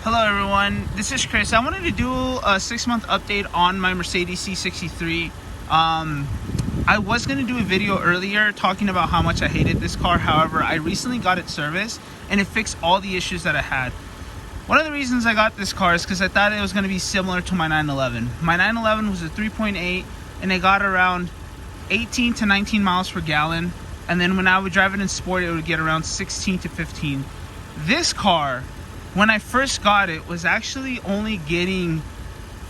Hello everyone, this is Chris. I wanted to do a 6-month update on my Mercedes C63. I was going to do a video earlier talking about how much I hated this car. However, I recently got it serviced and it fixed all the issues that I had. One of the reasons I got this car is because I thought it was going to be similar to my 911. My 911 was a 3.8 and it got around 18 to 19 miles per gallon. And then when I would drive it in sport, it would get around 16 to 15. This car, when I first got it, was actually only getting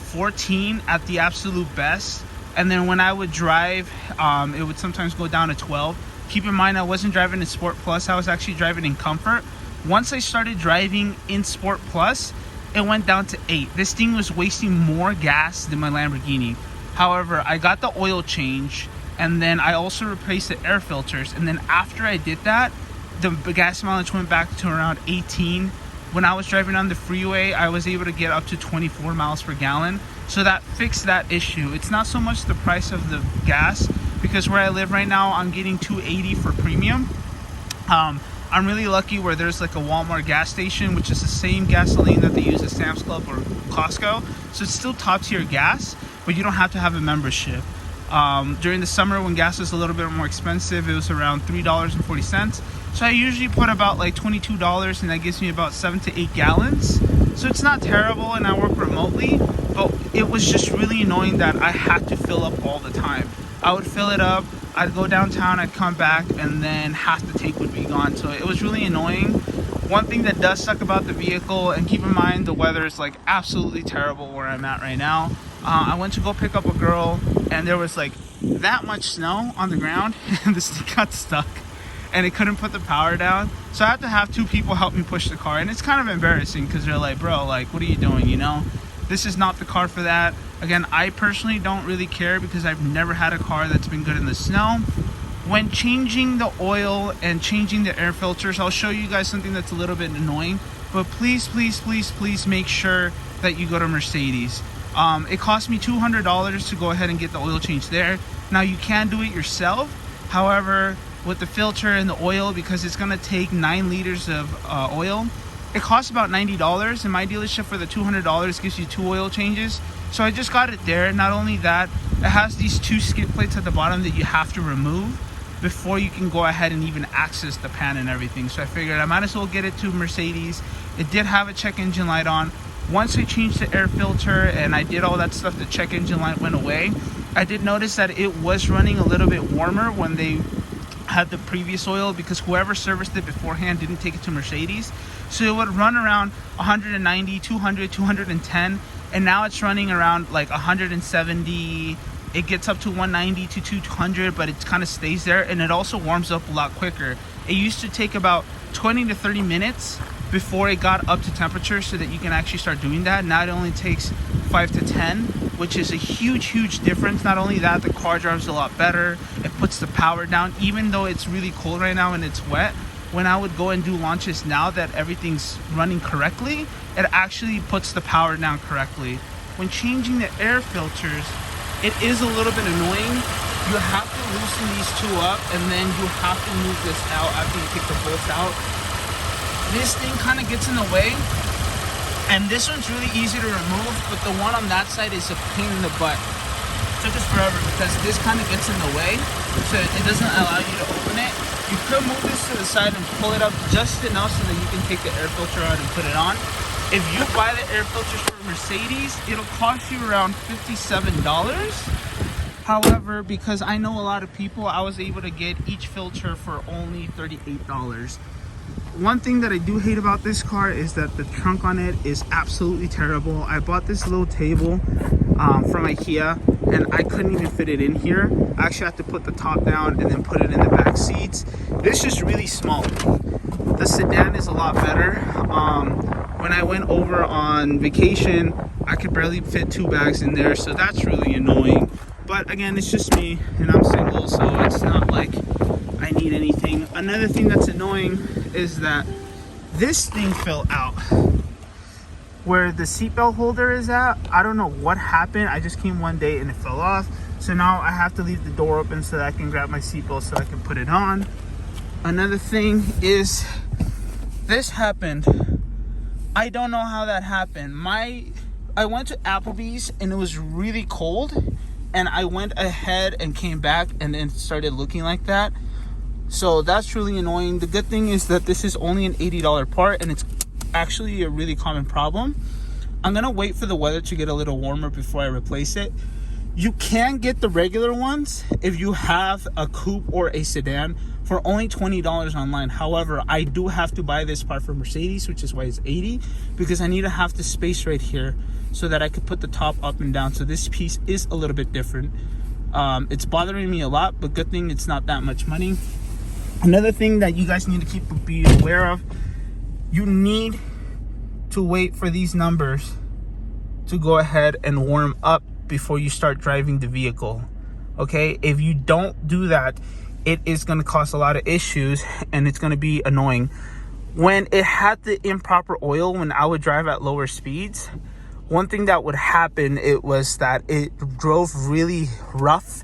14 at the absolute best. And then when I would drive, it would sometimes go down to 12. Keep in mind, I wasn't driving in Sport Plus, I was actually driving in Comfort. Once I started driving in Sport Plus, it went down to 8. This thing was wasting more gas than my Lamborghini. However, I got the oil change, and then I also replaced the air filters. And then after I did that, the gas mileage went back to around 18. When I was driving on the freeway, I was able to get up to 24 miles per gallon. So that fixed that issue. It's not so much the price of the gas, because where I live right now, I'm getting $2.80 for premium. I'm really lucky where there's like a Walmart gas station, which is the same gasoline that they use at Sam's Club or Costco. So it's still top tier gas, but you don't have to have a membership. During the summer when gas was a little bit more expensive, it was around $3.40. So I usually put about like $22, and that gives me about 7 to 8 gallons. So it's not terrible, and I work remotely, but it was just really annoying that I had to fill up all the time. I would fill it up, I'd go downtown, I'd come back, and then half the tank would be gone. So it was really annoying. One thing that does suck about the vehicle, and keep in mind the weather is like absolutely terrible where I'm at right now. I went to go pick up a girl, and there was like that much snow on the ground, and this thing got stuck and it couldn't put the power down. So I had to have 2 people help me push the car, and it's kind of embarrassing because they're like, bro, like, what are you doing, you know? This is not the car for that. Again, I personally don't really care because I've never had a car that's been good in the snow. When changing the oil and changing the air filters, I'll show you guys something that's a little bit annoying, but please make sure that you go to Mercedes. It cost me $200 to go ahead and get the oil change there. Now you can do it yourself. However, with the filter and the oil, because it's going to take 9 liters of oil, it costs about $90. In my dealership, for the $200 gives you 2 oil changes. So I just got it there. Not only that, it has these 2 skid plates at the bottom that you have to remove before you can go ahead and even access the pan and everything. So I figured I might as well get it to Mercedes. It did have a check engine light on. Once I changed the air filter and I did all that stuff, the check engine light went away. I did notice that it was running a little bit warmer when they had the previous oil, because whoever serviced it beforehand didn't take it to Mercedes. So it would run around 190, 200, 210, and now it's running around like 170. It gets up to 190 to 200, but it kind of stays there, and it also warms up a lot quicker. It used to take about 20 to 30 minutes before it got up to temperature so that you can actually start doing that. Now it only takes 5 to 10, which is a huge difference. Not only that, the car drives a lot better. It puts the power down, even though it's really cold right now and it's wet. When I would go and do launches now that everything's running correctly, it actually puts the power down correctly. When changing the air filters, it is a little bit annoying. You have to loosen these 2 up, and then you have to move this out after you take the bolts out. This thing kind of gets in the way, and this one's really easy to remove, but the one on that side is a pain in the butt. It took us forever because this kind of gets in the way, so it doesn't allow you to open it. You could move this to the side and pull it up just enough so that you can take the air filter out and put it on. If you buy the air filters for Mercedes, it'll cost you around $57. However, because I know a lot of people, I was able to get each filter for only $38. One thing that I do hate about this car is that the trunk on it is absolutely terrible. I bought this little table from IKEA, and I couldn't even fit it in here. I actually had to put the top down and then put it in the back seats. This is really small. The sedan is a lot better. When I went over on vacation, I could barely fit 2 bags in there, so that's really annoying. But again, it's just me, and I'm single, so it's not like I need anything. Another thing that's annoying is that this thing fell out. Where the seatbelt holder is at, I don't know what happened. I just came one day and it fell off. So now I have to leave the door open so that I can grab my seatbelt so I can put it on. Another thing is, this happened I don't know how that happened. I went to Applebee's and it was really cold, and I went ahead and came back and then started looking like that. So that's really annoying. The good thing is that this is only an $80 part, and it's actually a really common problem. I'm gonna wait for the weather to get a little warmer before I replace it. You can get the regular ones if you have a coupe or a sedan for only $20 online. However, I do have to buy this part for Mercedes, which is why it's $80, because I need to have the space right here so that I could put the top up and down. So this piece is a little bit different. It's bothering me a lot, but good thing it's not that much money. Another thing that you guys need to be aware of, you need to wait for these numbers to go ahead and warm up before you start driving the vehicle. Okay, if you don't do that, it is going to cause a lot of issues and it's going to be annoying. When it had the improper oil, when I would drive at lower speeds, one thing that would happen, it was that it drove really rough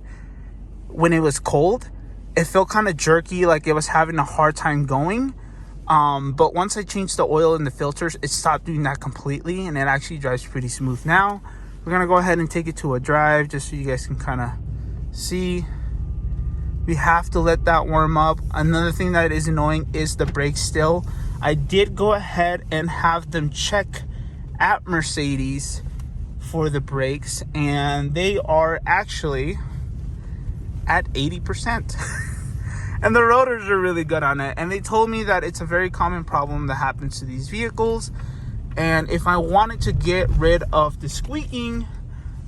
when it was cold. It felt kind of jerky, like it was having a hard time going. But once I changed the oil in the filters, it stopped doing that completely, and it actually drives pretty smooth now. We're gonna go ahead and take it to a drive just so you guys can kind of see. We have to let that warm up. Another thing that is annoying is the brakes still. I did go ahead and have them check at Mercedes for the brakes, and they are actually at 80%. And the rotors are really good on it, and they told me that it's a very common problem that happens to these vehicles, and if I wanted to get rid of the squeaking,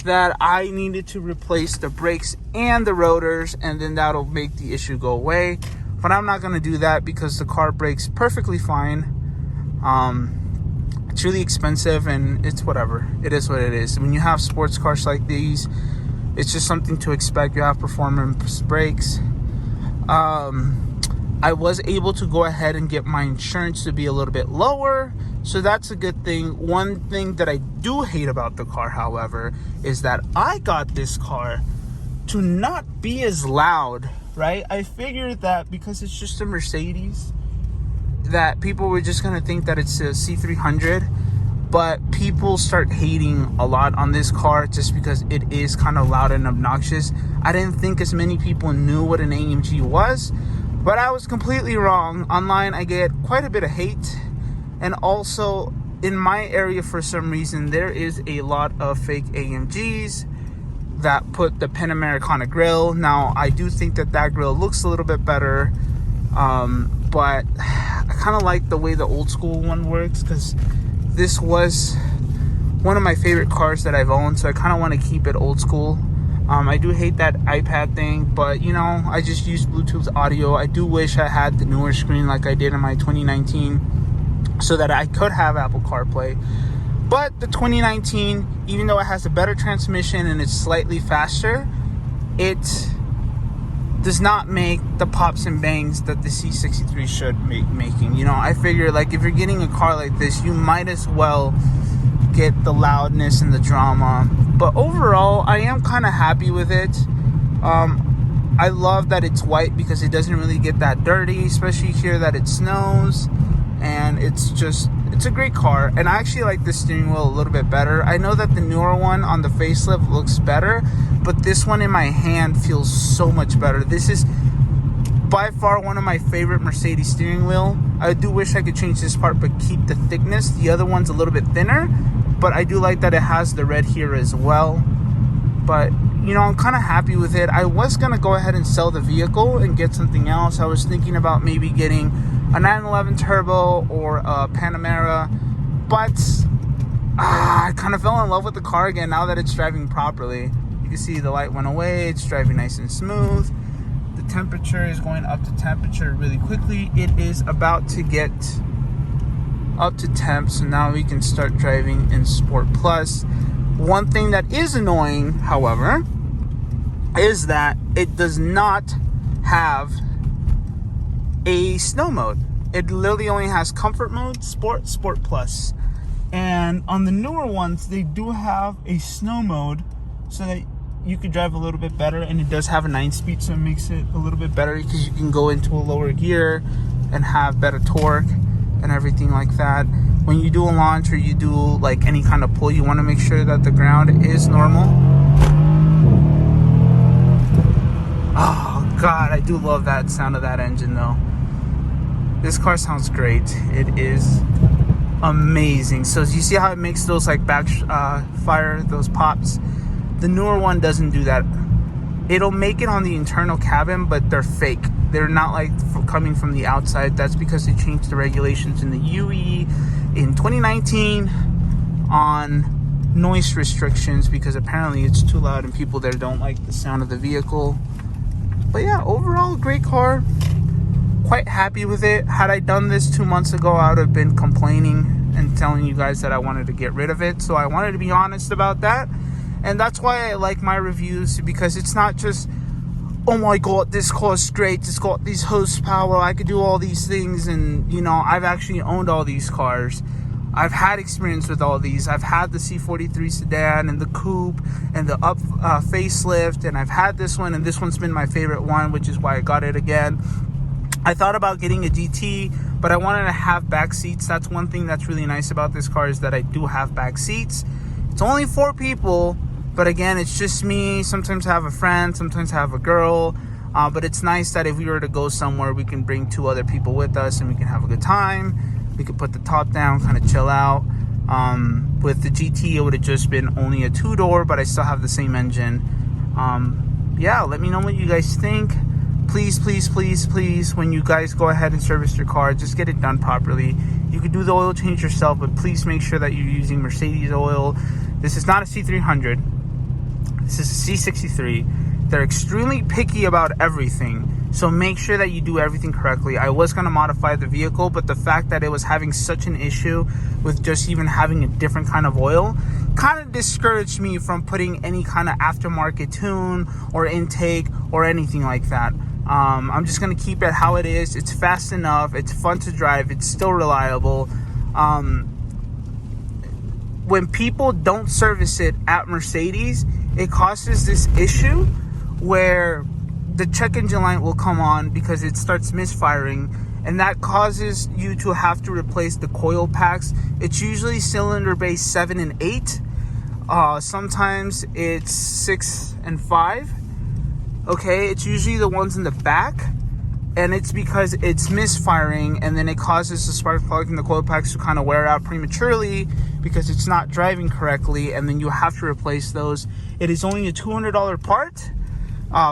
that I needed to replace the brakes and the rotors, and then that'll make the issue go away. But I'm not going to do that because the car brakes perfectly fine. It's really expensive, and it's whatever. It is what it is. When you have sports cars like these, it's just something to expect. You have performance brakes. I was able to go ahead and get my insurance to be a little bit lower, so that's a good thing. One thing that I do hate about the car, however, is that I got this car to not be as loud, right? I figured that because it's just a Mercedes, that people were just gonna think that it's a C300, but people start hating a lot on this car just because it is kind of loud and obnoxious. I didn't think as many people knew what an AMG was, but I was completely wrong. Online, I get quite a bit of hate, and also in my area, for some reason, there is a lot of fake AMGs that put the Panamericana grill. Now, I do think that that grill looks a little bit better, but I kind of like the way the old school one works, because this was one of my favorite cars that I've owned, so I kind of want to keep it old school. I do hate that iPad thing, but you know, I just use Bluetooth audio. I do wish I had the newer screen like I did in my 2019 so that I could have Apple CarPlay. But the 2019, even though it has a better transmission and it's slightly faster, it does not make the pops and bangs that the C63 should making. You know, I figure like if you're getting a car like this, you might as well get the loudness and the drama. But overall, I am kind of happy with it. I love that it's white because it doesn't really get that dirty, especially here that it snows. And it's a great car. And I actually like the steering wheel a little bit better. I know that the newer one on the facelift looks better, but this one in my hand feels so much better. This is by far one of my favorite Mercedes steering wheel. I do wish I could change this part but keep the thickness. The other one's a little bit thinner, but I do like that it has the red here as well. But you know, I'm kind of happy with it. I was gonna go ahead and sell the vehicle and get something else. I was thinking about maybe getting a 911 turbo or a Panamera, but I kind of fell in love with the car again now that it's driving properly. You can see the light went away. It's driving nice and smooth. The temperature is going up to temperature really quickly. It is about to get up to temp, so now we can start driving in Sport Plus. One thing that is annoying, however, is that it does not have a snow mode. It literally only has comfort mode, sport, sport plus. And on the newer ones, they do have a snow mode so that you can drive a little bit better, and it does have a 9-speed, so it makes it a little bit better because you can go into a lower gear and have better torque and everything like that. when you do a launch or you do like any kind of pull, you want to make sure that the ground is normal. Oh God, I do love that sound of that engine though. This car sounds great. It is amazing. So you see how it makes those like fire, those pops? The newer one doesn't do that. It'll make it on the internal cabin, but they're fake. They're not like coming from the outside. That's because they changed the regulations in the UE in 2019 on noise restrictions, because apparently it's too loud and people there don't like the sound of the vehicle. But yeah, overall, great car. Quite happy with it. Had I done this 2 months ago, I would have been complaining and telling you guys that I wanted to get rid of it. So I wanted to be honest about that. And that's why I like my reviews, because it's not just, oh my God, this car is great, it's got these horsepower, I could do all these things. And you know, I've actually owned all these cars. I've had experience with all these. I've had the C43 sedan and the coupe and the up facelift, and I've had this one, and this one's been my favorite one, which is why I got it again. I thought about getting a GT, but I wanted to have back seats. That's one thing that's really nice about this car, is that I do have back seats. It's only 4 people, but again, it's just me. Sometimes I have a friend, sometimes I have a girl. But it's nice that if we were to go somewhere, we can bring 2 other people with us and we can have a good time. We could put the top down, kind of chill out. With the GT, it would have just been only a 2-door, but I still have the same engine. Yeah, let me know what you guys think. Please, please, please, please, when you guys go ahead and service your car, just get it done properly. You could do the oil change yourself, but please make sure that you're using Mercedes oil. This is not a C300. This is a C63. They're extremely picky about everything, so make sure that you do everything correctly. I was going to modify the vehicle, but the fact that it was having such an issue with just even having a different kind of oil kind of discouraged me from putting any kind of aftermarket tune or intake or anything like that. I'm just going to keep it how it is. It's fast enough. It's fun to drive. It's still reliable. When people don't service it at Mercedes, it causes this issue where the check engine light will come on because it starts misfiring, and that causes you to have to replace the coil packs. It's usually cylinder base 7 and 8. Sometimes it's 6 and 5. Okay, it's usually the ones in the back, and it's because it's misfiring, and then it causes the spark plug and the coil packs to kind of wear out prematurely because it's not driving correctly, and then you have to replace those. It is only a $200 part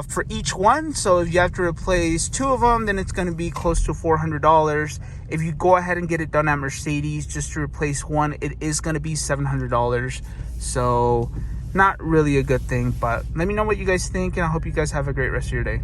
for each one, so if you have to replace 2 of them, then it's going to be close to $400. If you go ahead and get it done at Mercedes just to replace one, it is going to be $700. So not really a good thing, but let me know what you guys think, and I hope you guys have a great rest of your day.